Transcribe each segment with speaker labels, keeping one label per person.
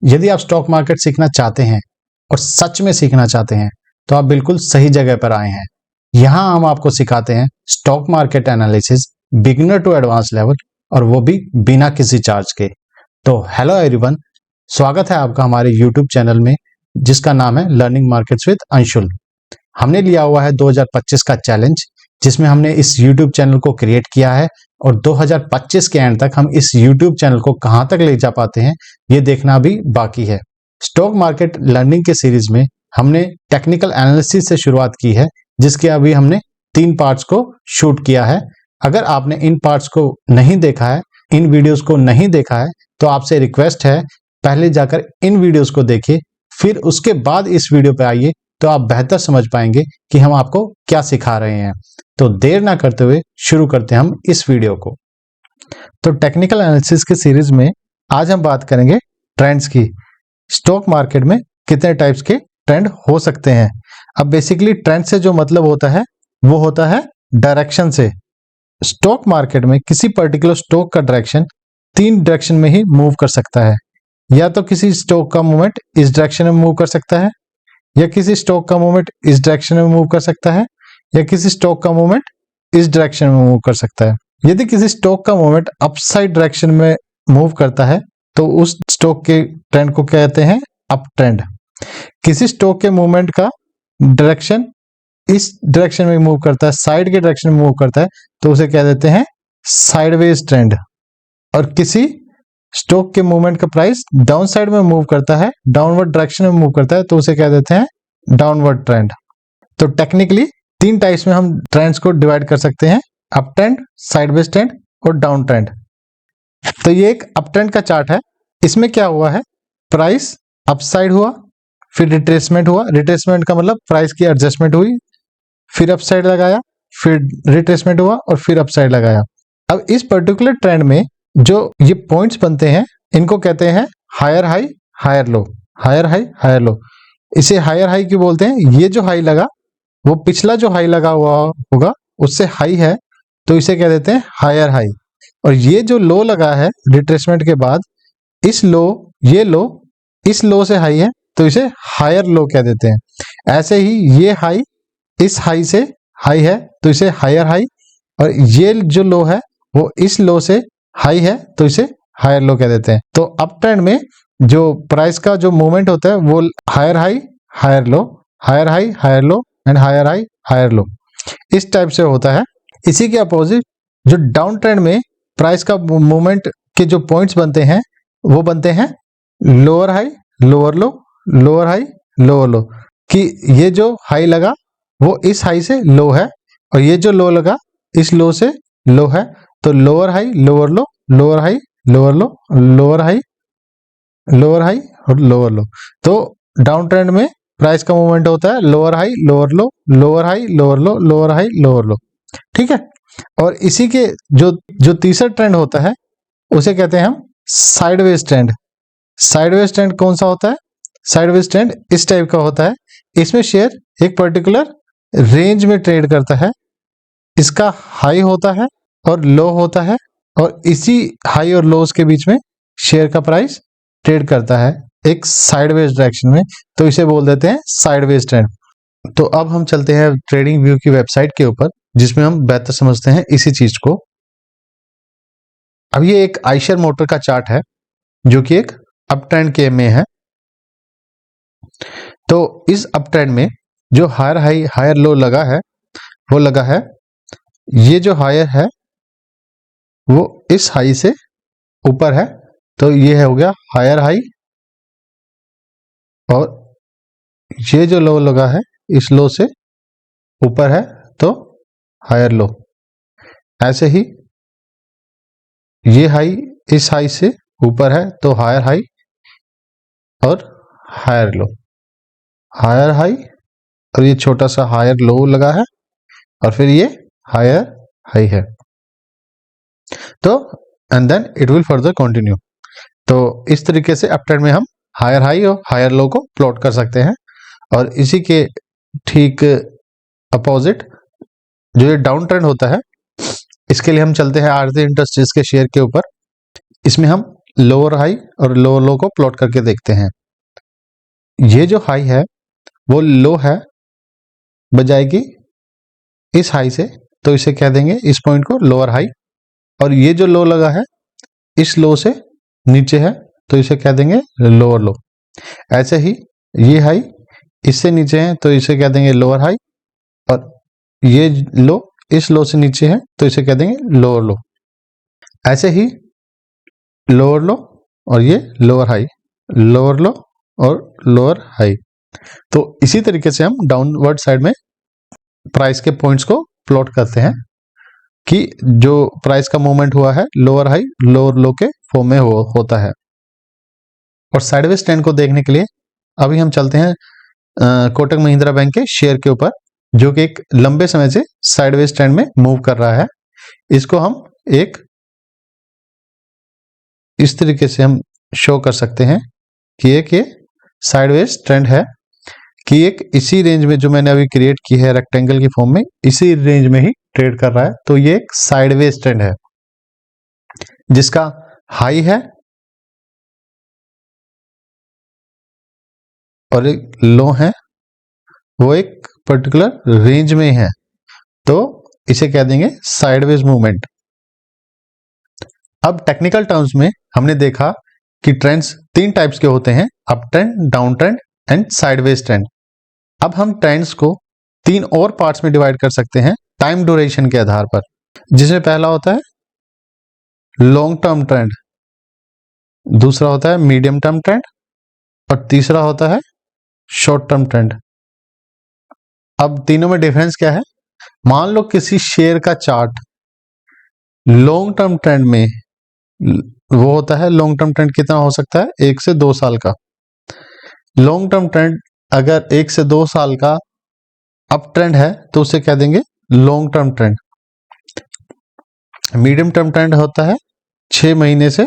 Speaker 1: यदि आप stock market सीखना चाहते हैं और सच में सीखना चाहते हैं तो आप बिल्कुल सही जगह पर आए हैं। यहाँ हम आपको सिखाते हैं stock market analysis beginner to advance level, और वो भी बिना किसी चार्ज के। तो हेलो एवरीवन, स्वागत है आपका हमारे यूट्यूब चैनल में जिसका नाम है लर्निंग मार्केट्स विद अंशुल। हमने लिया हुआ है 2025 का चैलेंज, जिसमें हमने इस यूट्यूब चैनल को क्रिएट किया है और 2025 के एंड तक हम इस यूट्यूब चैनल को कहां तक ले जा पाते हैं ये देखना भी बाकी है। स्टॉक मार्केट लर्निंग के सीरीज में हमने टेक्निकल एनालिसिस से शुरुआत की है, जिसके अभी हमने 3 पार्ट्स को शूट किया है। अगर आपने इन पार्ट्स को नहीं देखा है, इन वीडियोस को नहीं देखा है, तो आपसे रिक्वेस्ट है पहले जाकर इन वीडियोस को देखिए, फिर उसके बाद इस वीडियो पे आइए, तो आप बेहतर समझ पाएंगे कि हम आपको क्या सिखा रहे हैं। तो देर ना करते हुए शुरू करते हैं हम इस वीडियो को। तो टेक्निकल एनालिसिस के सीरीज में आज हम बात करेंगे ट्रेंड्स की। स्टॉक मार्केट में कितने टाइप्स के ट्रेंड हो सकते हैं। अब बेसिकली ट्रेंड से जो मतलब होता है वो होता है डायरेक्शन से। स्टॉक मार्केट में किसी पर्टिकुलर स्टॉक का डायरेक्शन 3 डायरेक्शन में ही मूव कर सकता है। या तो किसी स्टॉक का मूवमेंट इस डायरेक्शन में मूव कर सकता है, या किसी स्टॉक का मूवमेंट इस डायरेक्शन में मूव कर सकता है, या किसी स्टॉक का मूवमेंट इस डायरेक्शन में मूव कर सकता है। यदि किसी स्टॉक का मूवमेंट अपसाइड डायरेक्शन में मूव करता है तो उस स्टॉक के ट्रेंड को कहते हैं अप ट्रेंड। किसी स्टॉक के मूवमेंट का डायरेक्शन इस डायरेक्शन में मूव करता है, साइड के डायरेक्शन में मूव करता है, तो उसे कह देते हैं साइडवेज ट्रेंड। और किसी स्टॉक के मूवमेंट का प्राइस डाउन साइड में मूव करता है, डाउनवर्ड डायरेक्शन में मूव करता है, तो उसे कह देते हैं डाउनवर्ड ट्रेंड। तो टेक्निकली 3 टाइप्स में हम ट्रेंड्स को डिवाइड कर सकते हैं, अप ट्रेंड, साइडवेज ट्रेंड और डाउन ट्रेंड। तो ये एक अप ट्रेंड का चार्ट है। इसमें क्या हुआ है, प्राइस अपसाइड हुआ, फिर रिट्रेसमेंट हुआ। रिट्रेसमेंट का मतलब प्राइस की एडजस्टमेंट हुई, फिर अपसाइड लगाया, फिर रिट्रेसमेंट हुआ और फिर अपसाइड लगाया। अब इस पर्टिकुलर ट्रेंड में जो ये पॉइंट्स बनते हैं इनको कहते हैं higher high higher low, higher high higher low. इसे हायर हाई क्यों बोलते हैं, ये जो हाई लगा वो पिछला जो हाई लगा हुआ होगा उससे हाई है, तो इसे कह देते हैं हायर हाई। और ये जो लो लगा है रिट्रेसमेंट के बाद, इस लो, ये लो इस लो से हाई है, तो इसे हायर लो कह देते हैं। ऐसे ही ये हाई इस हाई से हाई है, तो इसे हायर हाई, और ये जो लो है वो इस लो से हाई है, तो इसे हायर लो कह देते हैं। तो अप ट्रेंड में जो प्राइस का जो मूवमेंट होता है वो higher high higher low, higher high higher low and higher high higher low, इस टाइप से होता है। इसी के अपोजिट जो डाउन ट्रेंड में प्राइस का मूवमेंट के जो पॉइंट्स बनते हैं वो बनते हैं lower high lower low, lower high lower low. कि ये जो हाई लगा वो इस हाई से लो है, और ये जो लो लगा इस लो से लो है, तो lower high lower low, lower high lower low, lower high और लोअर लो। तो डाउन ट्रेंड में प्राइस का मूवमेंट होता है lower high lower low, lower high lower low, lower high lower लो, ठीक है। और इसी के जो तीसरा ट्रेंड होता है उसे कहते हैं हम साइडवेज ट्रेंड। साइडवेज ट्रेंड कौन सा होता है, साइडवेज ट्रेंड इस टाइप का होता है। इसमें शेयर एक पर्टिकुलर रेंज में ट्रेड करता है, इसका हाई होता है और लो होता है, और इसी हाई और लोस के बीच में शेयर का प्राइस ट्रेड करता है एक साइडवेज डायरेक्शन में, तो इसे बोल देते हैं साइडवेज ट्रेंड। तो अब हम चलते हैं ट्रेडिंग व्यू की वेबसाइट के ऊपर, जिसमें हम बेहतर समझते हैं इसी चीज को। अब ये एक आइशर मोटर का चार्ट है जो कि एक अप ट्रेंड के में है। तो इस अप ट्रेंड में जो हायर हाई हायर लो लगा है वो लगा है, ये जो हायर है वो इस हाई से ऊपर है, तो ये हो गया हायर हाई, और ये जो लो लगा है इस लो से ऊपर है, तो हायर लो। ऐसे ही ये हाई इस हाई से ऊपर है, तो हायर हाई और हायर लो, हायर हाई, और ये छोटा सा हायर लो लगा है, और फिर ये हायर हाई है। तो and then it will further continue. तो इस तरीके से अप ट्रेंड में हम हायर हाई और हायर लो को प्लॉट कर सकते हैं। और इसी के ठीक अपोजिट जो ये डाउन ट्रेंड होता है, इसके लिए हम चलते हैं आरती इंडस्ट्रीज के शेयर के ऊपर। इसमें हम लोअर हाई और लोअर लो को प्लॉट करके देखते हैं। ये जो हाई है वो लो है बजाय कि इस हाई से, तो इसे कह देंगे इस पॉइंट को लोअर हाई, और ये जो लो लगा है इस लो से नीचे है तो इसे कह देंगे लोअर लो। ऐसे ही ये हाई इससे नीचे है तो इसे कह देंगे लोअर हाई, और ये लो इस लो से नीचे है तो इसे कह देंगे लोअर लो। ऐसे ही लोअर लो और ये लोअर हाई, लोअर लो और लोअर हाई। तो इसी तरीके से हम डाउनवर्ड साइड में प्राइस के पॉइंट्स को प्लॉट करते हैं कि जो प्राइस का मूवमेंट हुआ है लोअर हाई लोअर लो के फॉर्म में होता है। और साइडवेज ट्रेंड को देखने के लिए अभी हम चलते हैं कोटक महिंद्रा बैंक के शेयर के ऊपर, जो कि एक लंबे समय से साइडवेज ट्रेंड में मूव कर रहा है। इसको हम एक इस तरीके से हम शो कर सकते हैं कि एक ये साइडवेज ट्रेंड है कि एक इसी रेंज में जो मैंने अभी क्रिएट की है रेक्टेंगल की फॉर्म में, इसी रेंज में ही ट्रेड कर रहा है। तो ये एक साइडवेज ट्रेंड है जिसका हाई है और एक लो है, वो एक पर्टिकुलर रेंज में है, तो इसे कह देंगे साइडवेज मूवमेंट। अब टेक्निकल टर्म्स में हमने देखा कि ट्रेंड्स 3 टाइप्स के होते हैं, up trend, down trend and sideways trend. अब हम ट्रेंड्स को 3 और पार्ट्स में डिवाइड कर सकते हैं टाइम ड्यूरेशन के आधार पर, जिसमें पहला होता है लॉन्ग टर्म ट्रेंड, दूसरा होता है मीडियम टर्म ट्रेंड और तीसरा होता है शॉर्ट टर्म ट्रेंड। अब तीनों में डिफरेंस क्या है? मान लो किसी शेयर का चार्ट लॉन्ग टर्म ट्रेंड में, वो होता है लॉन्ग टर्म ट्रेंड कितना हो सकता है 1 से 2 साल का। लॉन्ग टर्म ट्रेंड अगर 1 से 2 साल का अप ट्रेंड है तो उसे कह देंगे long term trend. Medium term trend होता है 6 महीने से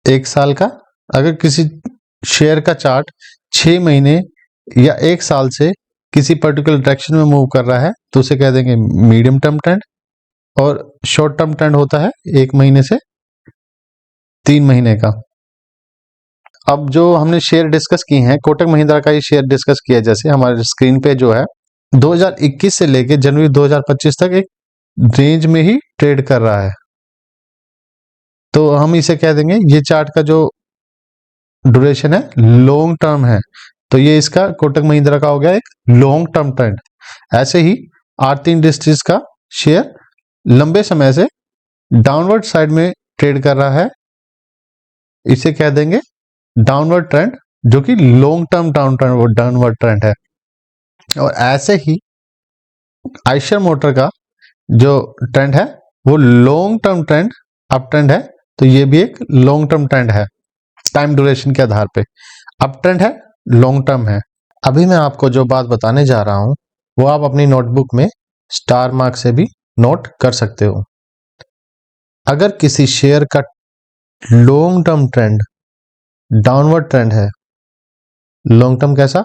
Speaker 1: 1 साल का। अगर किसी शेयर का चार्ट 6 महीने या 1 साल से किसी पर्टिकुलर डायरेक्शन में मूव कर रहा है तो उसे कह देंगे मीडियम टर्म ट्रेंड। और शॉर्ट टर्म ट्रेंड होता है 1 महीने से 3 महीने का। अब जो हमने शेयर डिस्कस की हैं, कोटक महिंद्रा का ही शेयर डिस्कस किया, जैसे हमारे स्क्रीन पे जो है 2021 से लेके जनवरी 2025 तक एक रेंज में ही ट्रेड कर रहा है, तो हम इसे कह देंगे ये चार्ट का जो ड्यूरेशन है लॉन्ग टर्म है, तो ये इसका कोटक महिंद्रा का हो गया एक लॉन्ग टर्म ट्रेंड। ऐसे ही आरती इंडस्ट्रीज का शेयर लंबे समय से डाउनवर्ड साइड में ट्रेड कर रहा है, इसे कह देंगे डाउनवर्ड ट्रेंड, जो कि लॉन्ग टर्म डाउनवर्ड ट्रेंड है। और ऐसे ही आयशर मोटर का जो ट्रेंड है वो long term trend up trend है, तो ये भी एक लॉन्ग टर्म ट्रेंड है टाइम ड्यूरेशन के आधार पे। अप ट्रेंड है, लॉन्ग टर्म है। अभी मैं आपको जो बात बताने जा रहा हूं वो आप अपनी नोटबुक में स्टार मार्क से भी नोट कर सकते हो। अगर किसी शेयर का long term trend downward trend है, लॉन्ग टर्म कैसा?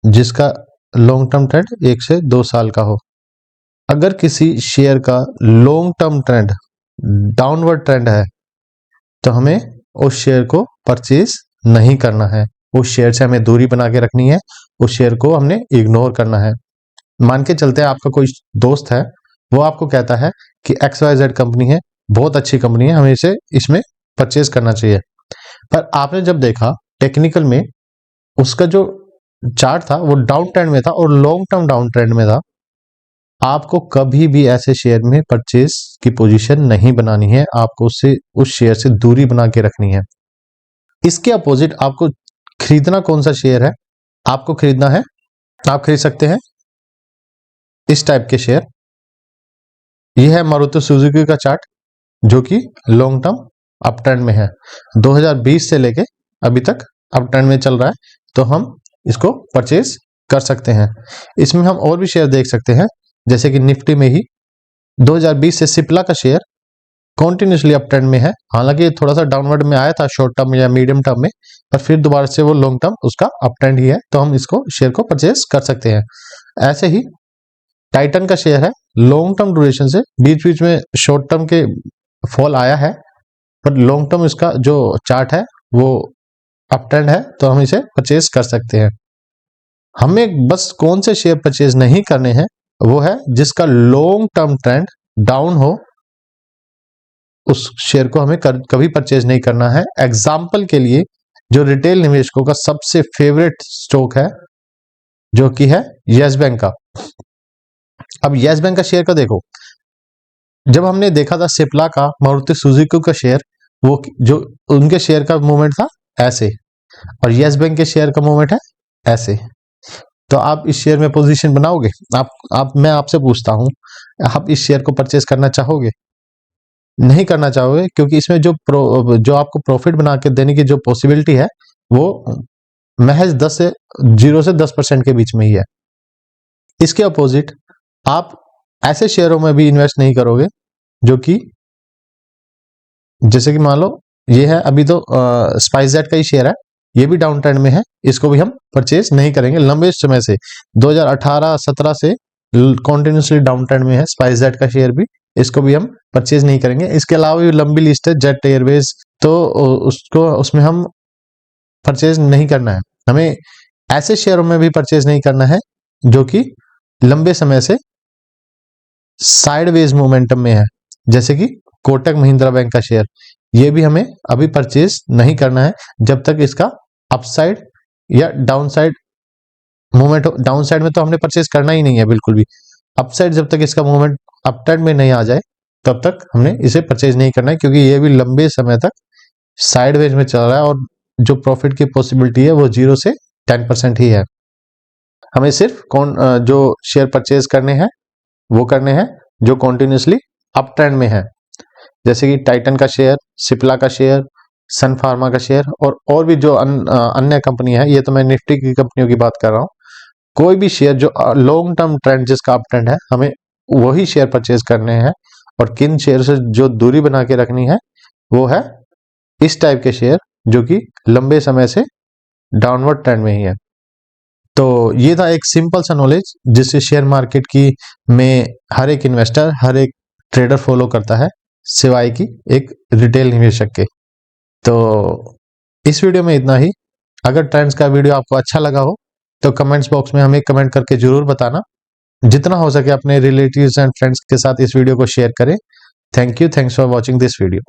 Speaker 1: जिसका लॉन्ग टर्म ट्रेंड 1 से 2 साल का हो। अगर किसी शेयर का long term trend downward trend है तो हमें उस शेयर को परचेज नहीं करना है, उस शेयर से हमें दूरी बना के रखनी है, उस शेयर को हमने इग्नोर करना है। मान के चलते हैं आपका कोई दोस्त है, वो आपको कहता है कि XYZ कंपनी है, बहुत अच्छी कंपनी है, हमें इसे इसमें परचेज करना चाहिए। पर आपने जब देखा टेक्निकल में उसका जो चार्ट था वो डाउन ट्रेंड में था और लॉन्ग टर्म डाउन ट्रेंड में था, आपको कभी भी ऐसे शेयर में परचेज की पोजीशन नहीं बनानी है, आपको उससे उस शेयर से दूरी बना के रखनी है। इसके अपोजिट आपको खरीदना कौन सा शेयर है? आपको खरीदना है, आप खरीद सकते हैं इस टाइप के शेयर। यह है मारुति सुजुकी का चार्ट जो कि लॉन्ग टर्म अप ट्रेंड में है, 2020 से लेके अभी तक अप ट्रेंड में चल रहा है, तो हम इसको परचेज कर सकते हैं। इसमें हम और भी शेयर देख सकते हैं, जैसे कि निफ्टी में ही 2020 से सिप्ला का शेयर कॉन्टिन्यूसली अप ट्रेंड में है, हालांकि थोड़ा सा डाउनवर्ड में आया था शॉर्ट टर्म या मीडियम टर्म में, पर फिर दोबारा से वो लॉन्ग टर्म उसका अप ट्रेंड ही है, तो हम इसको शेयर को परचेज कर सकते हैं। ऐसे ही टाइटन का शेयर है, लॉन्ग टर्म ड्यूरेशन से बीच बीच में शॉर्ट टर्म के फॉल आया है, पर लॉन्ग टर्म इसका जो चार्ट है वो अप ट्रेंड है, तो हम इसे परचेज कर सकते हैं। हमें बस कौन से शेयर परचेज नहीं करने हैं, वो है जिसका लॉन्ग टर्म ट्रेंड डाउन हो, उस शेयर को हमें कभी परचेज नहीं करना है। एग्जाम्पल के लिए जो रिटेल निवेशकों का सबसे फेवरेट स्टॉक है जो कि है यस बैंक का। अब यस बैंक का शेयर का देखो, जब हमने देखा था सिप्ला का, मारुति सुजुकी का शेयर, वो जो उनके शेयर का मूवमेंट था ऐसे, और यस बैंक के शेयर का मूवमेंट है ऐसे। तो आप इस शेयर में पोजीशन बनाओगे? मैं आपसे पूछता हूं, आप इस शेयर को परचेज करना चाहोगे? नहीं करना चाहोगे, क्योंकि इसमें जो आपको प्रॉफिट बना के देने की जो पॉसिबिलिटी है वो महज 0 से 10% के बीच में ही है। इसके अपोजिट आप ऐसे शेयरों में भी इन्वेस्ट नहीं करोगे जो कि, जैसे कि मान लो ये है अभी तो स्पाइसजेट का ही शेयर है, ये भी डाउन ट्रेंड में है, इसको भी हम परचेज नहीं करेंगे। लंबे समय से 2018-17 से कॉन्टिन्यूसली डाउन ट्रेंड में है स्पाइसजेट का शेयर भी, इसको भी हम परचेज नहीं करेंगे। इसके अलावा भी लंबी लिस्ट है जेट एयरवेज, तो उसमें हम परचेज नहीं करना है। हमें ऐसे शेयरों में भी परचेज नहीं करना है जो कि लंबे समय से साइडवेज मोमेंटम में है, जैसे कि कोटक महिंद्रा बैंक का शेयर, ये भी हमें अभी परचेज नहीं करना है जब तक इसका अपसाइड या डाउनसाइड मूवमेंट। डाउनसाइड में तो हमने परचेज करना ही नहीं है बिल्कुल भी। अपसाइड जब तक इसका मूवमेंट अपट्रेंड में नहीं आ जाए तब तक हमने इसे परचेज नहीं करना है, क्योंकि ये भी लंबे समय तक साइडवेज में चल रहा है और जो प्रॉफिट की पॉसिबिलिटी है वो 0 से 10% ही है। हमें सिर्फ जो शेयर परचेज करने हैं वो करने हैं जो कॉन्टिन्यूसली अप ट्रेंड में है, जैसे कि टाइटन का शेयर, सिप्ला का शेयर, सन फार्मा का शेयर, और भी जो अन्य कंपनी है। ये तो मैं निफ्टी की कंपनियों की बात कर रहा हूँ। कोई भी शेयर जो लॉन्ग टर्म ट्रेंड, जिसका अप ट्रेंड है, हमें वही शेयर परचेज करने हैं। और किन शेयर से जो दूरी बना के रखनी है वो है इस टाइप के शेयर जो कि लंबे समय से डाउनवर्ड ट्रेंड में ही है। तो ये था एक सिंपल सा नॉलेज जिससे शेयर मार्केट की में हर एक इन्वेस्टर, हर एक ट्रेडर फॉलो करता है, सिवाय की एक रिटेल निवेशक के। तो इस वीडियो में इतना ही। अगर ट्रेंड्स का वीडियो आपको अच्छा लगा हो तो कमेंट्स बॉक्स में हमें कमेंट करके जरूर बताना। जितना हो सके अपने रिलेटिव्स एंड फ्रेंड्स के साथ इस वीडियो को शेयर करें। Thank you, thanks for watching this video.